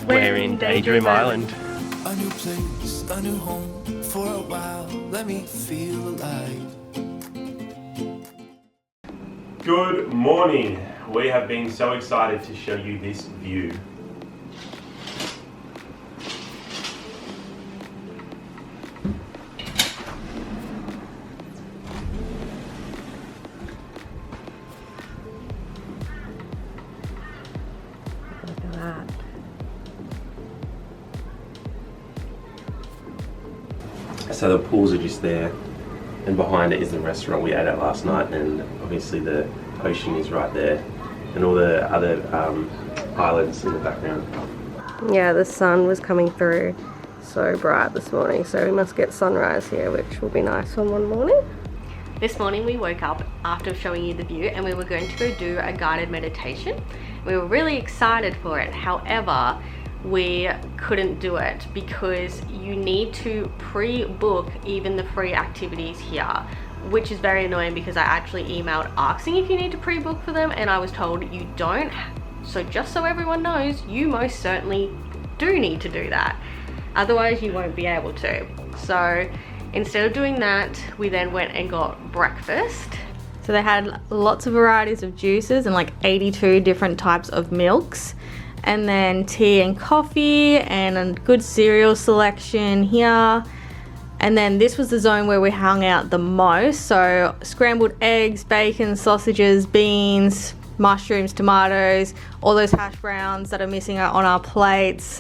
We're in Daydream Island. A new place, a new home. For a while, let me feel alive. Good morning. We have been so excited to show you this view. Look at that. So the pools are just there, and behind it is the restaurant we ate at last night, and obviously the ocean is right there, and all the other islands in the background. Yeah, the sun was coming through so bright this morning, so we must get sunrise here, which will be nice on one morning. This morning we woke up after showing you the view and we were going to go do a guided meditation. We were really excited for it. However, we couldn't do it because you need to pre-book even the free activities here, which is very annoying because I actually emailed asking if you need to pre-book for them and I was told you don't. So just so everyone knows, you most certainly do need to do that. Otherwise you won't be able to. So instead of doing that, we then went and got breakfast. So they had lots of varieties of juices and like 82 different types of milks. And then tea and coffee and a good cereal selection here. And then this was the zone where we hung out the most. So scrambled eggs, bacon, sausages, beans, mushrooms, tomatoes, all those hash browns that are missing out on our plates,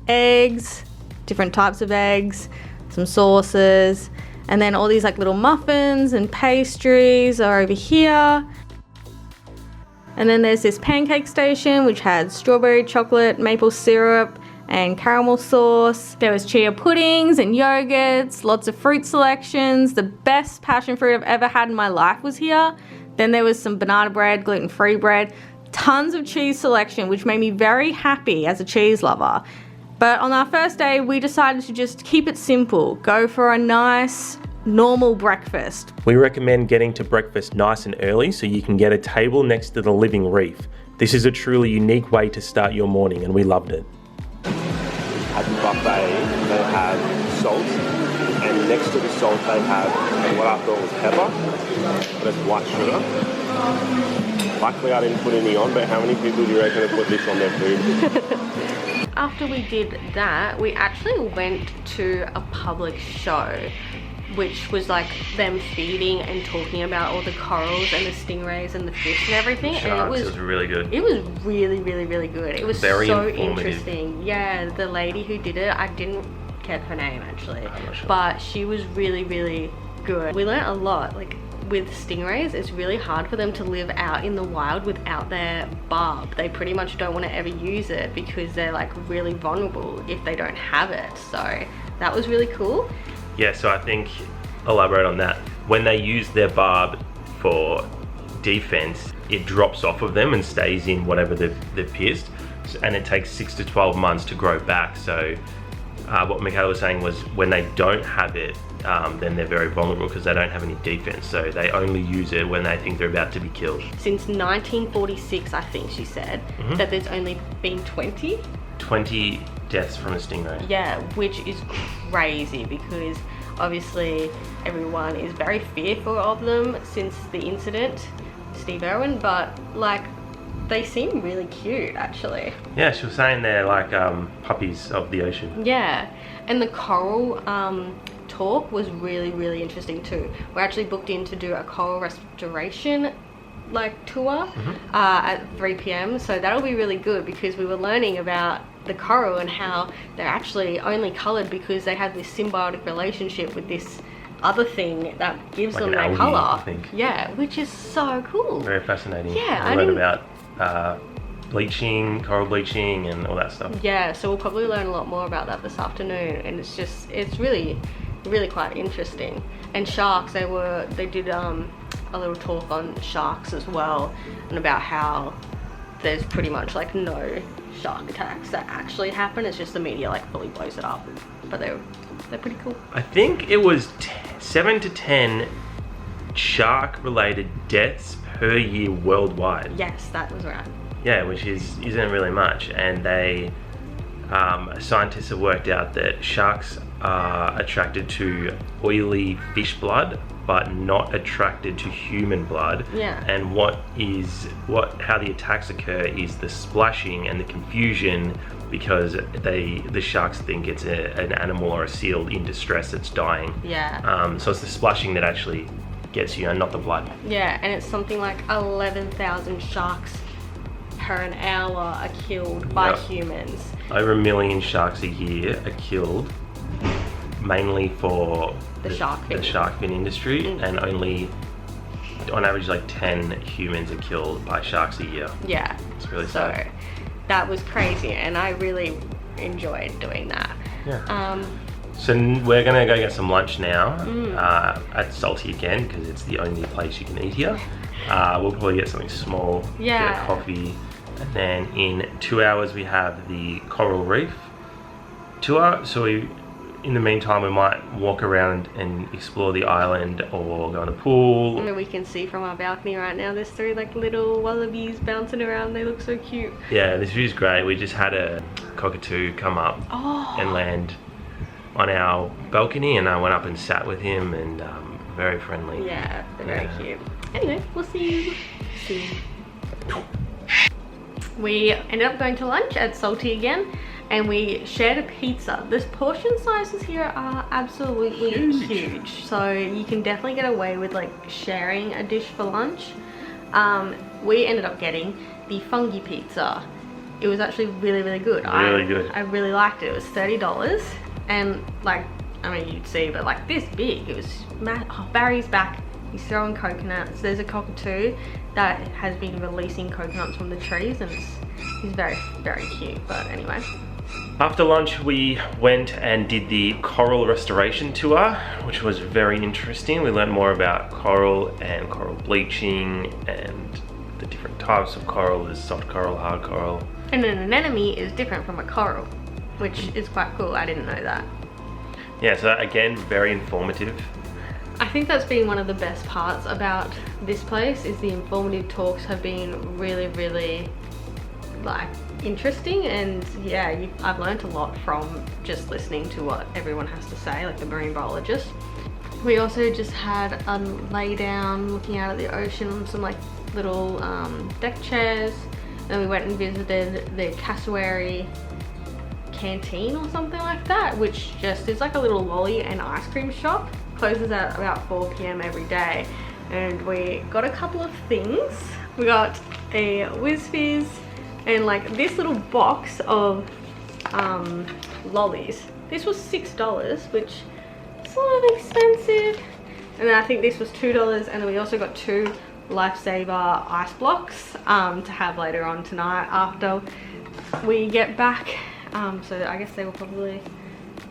eggs, different types of eggs, some sauces, and then all these like little muffins and pastries are over here. And then there's this pancake station which had strawberry, chocolate, maple syrup and caramel sauce. There was chia puddings and yogurts, lots of fruit selections. The best passion fruit I've ever had in my life was here. Then there was some banana bread, gluten-free bread, tons of cheese selection, which made me very happy as a cheese lover. But on our first day, we decided to just keep it simple, go for a nice, normal breakfast. We recommend getting to breakfast nice and early so you can get a table next to the living reef. This is a truly unique way to start your morning and we loved it. At the buffet, they had salt, and next to the salt they had what I thought was pepper, but it's white sugar. Luckily I didn't put any on, but how many people do you reckon have put this on their food? After we did that, we actually went to a public show, which was like them feeding and talking about all the corals and the stingrays and the fish and everything. Sharks, it was really good. It was really, really, really good. It was very so informative. Interesting. Yeah, the lady who did it, I didn't get her name actually, I'm not sure. but she was really, really good. We learned a lot. Like with stingrays, it's really hard for them to live out in the wild without their barb. They pretty much don't want to ever use it because they're like really vulnerable if they don't have it. So that was really cool. Yeah, so I think, elaborate on that. When they use their barb for defense, it drops off of them and stays in whatever they've pierced, and it takes 6 to 12 months to grow back. So what Michaela was saying was when they don't have it, then they're very vulnerable because they don't have any defense. So they only use it when they think they're about to be killed. Since 1946, I think she said, that there's only been 20 deaths from a stingray. Yeah, which is crazy because obviously everyone is very fearful of them since the incident, Steve Irwin, but like they seem really cute actually. Yeah, she was saying they're like puppies of the ocean. Yeah, and the coral talk was really, really interesting too. We're actually booked in to do a coral restoration like tour at 3 p.m. so that'll be really good because we were learning about the coral and how they're actually only colored because they have this symbiotic relationship with this other thing that gives like them their algae, color. I think. Yeah, which is so cool. Very fascinating. Yeah, I learned about bleaching, coral bleaching and all that stuff. Yeah, so we'll probably learn a lot more about that this afternoon, and it's really quite interesting. And sharks, they did a little talk on sharks as well, and about how there's pretty much like no shark attacks that actually happen. It's just the media like fully blows it up, but they're pretty cool. I think it was 7 to 10 shark related deaths per year worldwide. Yes, that was right. Yeah, which isn't really much, and they Scientists have worked out that sharks are attracted to oily fish blood, but not attracted to human blood. Yeah. And how the attacks occur is the splashing and the confusion, because the sharks think it's an animal or a seal in distress that's dying. Yeah. So it's the splashing that actually gets you, and not the blood. Yeah, and it's something like 11,000 sharks per an hour are killed by humans. Over 1 million sharks a year are killed, mainly for the shark fin industry, and only on average like 10 humans are killed by sharks a year. Yeah. It's really sad. So that was crazy, and I really enjoyed doing that. Yeah. So we're gonna go get some lunch now at Salty again, because it's the only place you can eat here. We'll probably get something small, get a coffee, and then in 2 hours we have the Coral Reef tour. So in the meantime, we might walk around and explore the island or go in the pool. And we can see from our balcony right now, there's 3 like little wallabies bouncing around. They look so cute. Yeah, this view's great. We just had a cockatoo come up and land on our balcony, and I went up and sat with him, and very friendly. Yeah, they're very cute. Anyway, we'll see you soon. We ended up going to lunch at Salty again, and we shared a pizza. The portion sizes here are absolutely huge. So you can definitely get away with like sharing a dish for lunch. We ended up getting the fungi pizza. It was actually really, really good. Really good. I really liked it. It was $30, and like, I mean, you'd see, but like this big. It was Barry's back. He's throwing coconuts. There's a cockatoo that has been releasing coconuts from the trees, and he's very, very cute. But anyway. After lunch, we went and did the coral restoration tour, which was very interesting. We learned more about coral and coral bleaching and the different types of coral. There's soft coral, hard coral. And an anemone is different from a coral, which is quite cool. I didn't know that. Yeah, so again, very informative. I think that's been one of the best parts about this place, is the informative talks have been really, really like interesting, and yeah, I've learned a lot from just listening to what everyone has to say, like the marine biologists. We also just had a lay down looking out at the ocean on some like little deck chairs. Then we went and visited the cassowary canteen or something like that, which just is like a little lolly and ice cream shop. Closes at about 4 p.m. every day, and we got a couple of things. We got a Whiz Fizz and like this little box of lollies. This was $6, which is a little expensive. And then I think this was $2, and then we also got 2 Lifesaver ice blocks to have later on tonight after we get back. So I guess they were probably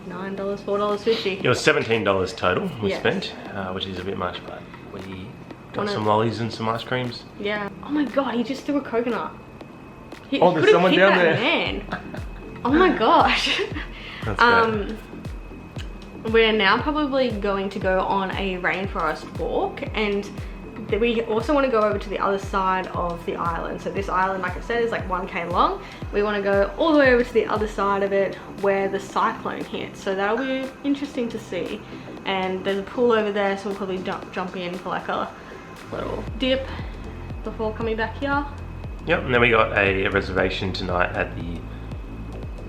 $9, $4.50. It was $17 total we spent, which is a bit much, but we got some lollies and some ice creams. Yeah. Oh my god, he just threw a coconut. Oh, there's someone down there. Man. Oh my gosh. That's great. We're now probably going to go on a rainforest walk, and we also want to go over to the other side of the island. So this island, like I said, is like 1k long. We want to go all the way over to the other side of it where the cyclone hit. So that'll be interesting to see. And there's a pool over there, so we'll probably jump in for like a little dip before coming back here. Yep, and then we got a reservation tonight at the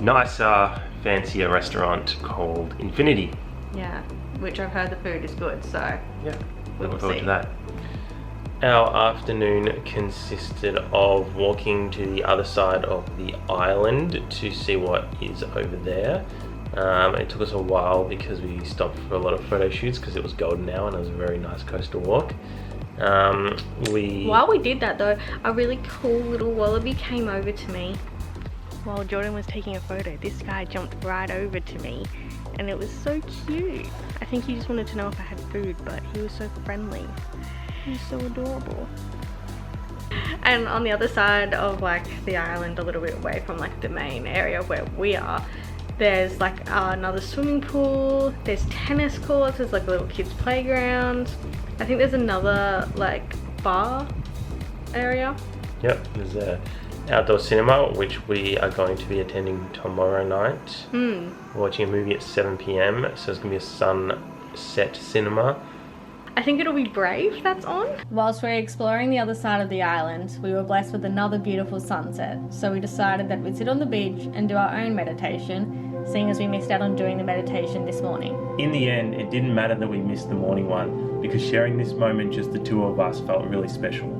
nicer, fancier restaurant called Infinity. Yeah, which I've heard the food is good, so yeah, we will looking forward see. to that. Our afternoon consisted of walking to the other side of the island to see what is over there. It took us a while because we stopped for a lot of photo shoots because it was golden hour and it was a very nice coastal walk. While we did that though, a really cool little wallaby came over to me while Jordan was taking a photo. This guy jumped right over to me and it was so cute. I think he just wanted to know if I had food, but he was so friendly. He was so adorable. And on the other side of like the island, a little bit away from like the main area where we are, there's like another swimming pool, there's tennis courts, there's like a little kids playground. I think there's another like bar area. Yep, there's outdoor cinema, which we are going to be attending tomorrow night. Watching a movie at 7 p.m. So it's going to be a sunset cinema. I think it'll be Brave that's on. Whilst we're exploring the other side of the island, we were blessed with another beautiful sunset, so we decided that we'd sit on the beach and do our own meditation, seeing as we missed out on doing the meditation this morning. In the end, it didn't matter that we missed the morning one, because sharing this moment, just the two of us, felt really special.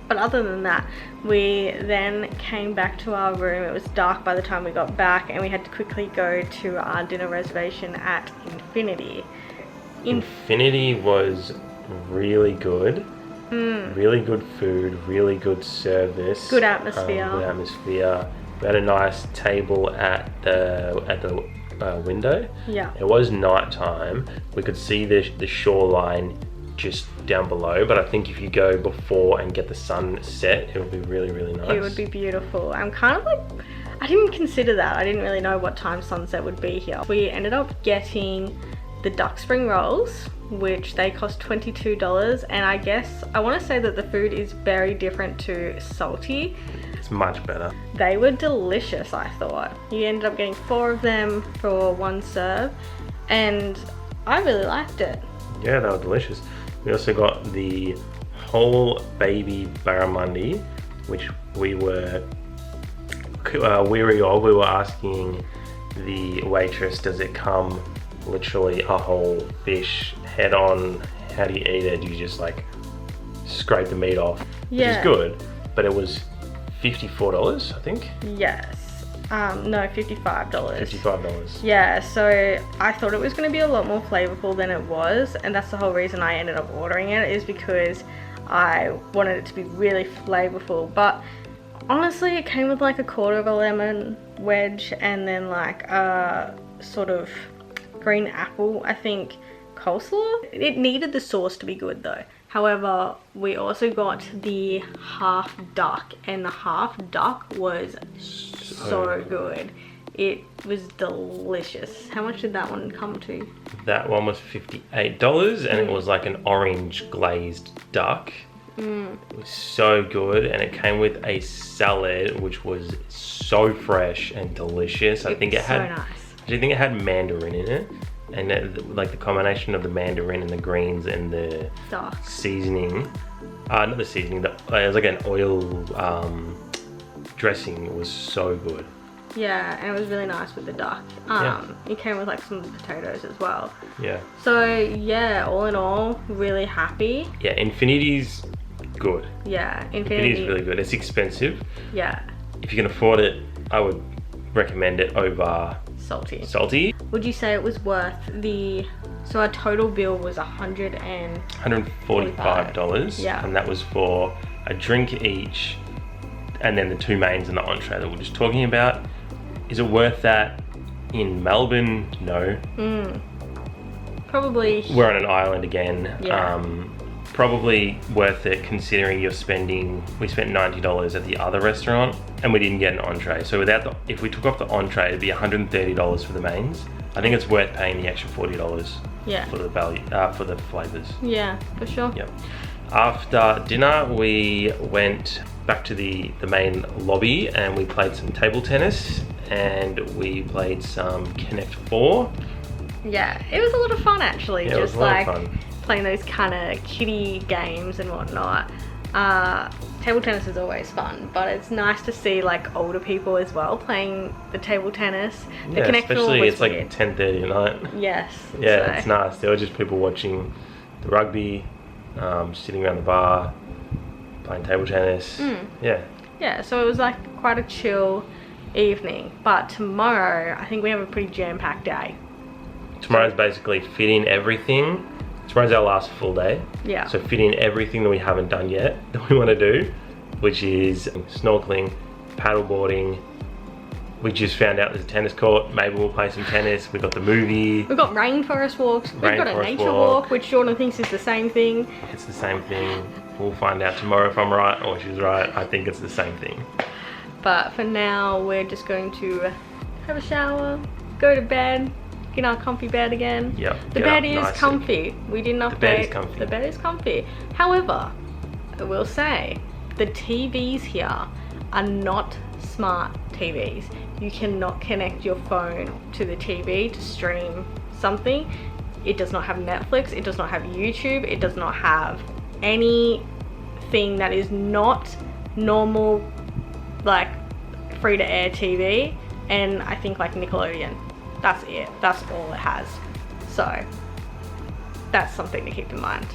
But other than that, we then came back to our room. It was dark by the time we got back, and we had to quickly go to our dinner reservation at Infinity. Infinity was really good. Really good food, really good service. Good atmosphere. Good atmosphere. We had a nice table at the window. Yeah. It was night time. We could see the shoreline just down below, but I think if you go before and get the sun set, it would be really, really nice. It would be beautiful. I'm kind of like, I didn't consider that. I didn't really know what time sunset would be here. We ended up getting the duck spring rolls, which they cost $22, and I guess I want to say that the food is very different to Salty. It's much better. They were delicious, I thought. You ended up getting 4 of them for one serve, and I really liked it. Yeah, they were delicious. We also got the whole baby barramundi, which we were weary of. We were asking the waitress, does it come literally a whole fish head on? How do you eat it? Do you just like scrape the meat off? Yeah. Which is good, but it was $54, I think. Yes. No, $55. $55. Yeah, so I thought it was going to be a lot more flavorful than it was, and that's the whole reason I ended up ordering it, is because I wanted it to be really flavorful. But honestly, it came with like a quarter of a lemon wedge and then like a sort of green apple, I think, coleslaw. It needed the sauce to be good though. However, we also got the half duck, and the half duck was so good. It was delicious. How much did that one come to? That one was $58, and it was like an orange glazed duck. It was so good, and it came with a salad which was so fresh and delicious. I think it had so nice. I think it had mandarin in it, and like the combination of the mandarin and the greens and the Duck. seasoning, not the seasoning, it was like an oil dressing. It was so good. Yeah, and it was really nice with the duck. It came with like some potatoes as well. Yeah. So yeah, all in all, really happy. Yeah, Infinity's good. Yeah, Infinity's really good. It's expensive. Yeah. If you can afford it, I would recommend it over Salty. Would you say it was worth so our total bill was $145. Yeah. And that was for a drink each, and then the 2 mains and the entree that we're just talking about. Is it worth that in Melbourne? No. Probably. We're on an island again. Yeah. Probably worth it considering we spent $90 at the other restaurant and we didn't get an entree. So if we took off the entree, it'd be $130 for the mains. I think it's worth paying the extra $40 for the value, for the flavors. Yeah, for sure. Yep. After dinner, we went back to the main lobby and we played some table tennis and we played some Connect 4. Yeah, it was a lot of fun actually. Yeah, just it was a lot like of fun. Playing those kind of kiddie games and whatnot. Table tennis is always fun, but it's nice to see like older people as well playing the table tennis. The Yeah, Connect 4 especially was it's like weird. 10:30 at night. Yes. Yeah, so- it's nice. There were just people watching the rugby, sitting around the bar, playing table tennis. Yeah. Yeah, so it was like quite a chill evening. But tomorrow, I think we have a pretty jam-packed day. Tomorrow's basically fit in everything. Tomorrow's our last full day. Yeah. So fit in everything that we haven't done yet that we want to do, which is snorkeling, paddleboarding. We just found out there's a tennis court. Maybe we'll play some tennis. We got the movie. We've got rainforest walks. We've got a Rainforest nature walk. walk, which Jordan thinks is the same thing. It's the same thing. We'll find out tomorrow if I'm right or she's right. I think it's the same thing. But for now, we're just going to have a shower, go to bed, in our comfy bed again. Yep. The bed is comfy. We didn't update. The bed is comfy. The bed is comfy. However, I will say the TVs here are not smart TVs. You cannot connect your phone to the TV to stream something. It does not have Netflix. It does not have YouTube. It does not have anything that is not normal, like free to air TV. And I think like Nickelodeon. That's it. That's all it has. So that's something to keep in mind.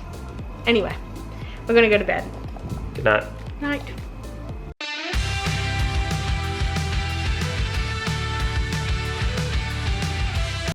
Anyway, we're gonna go to bed. Good night. Night.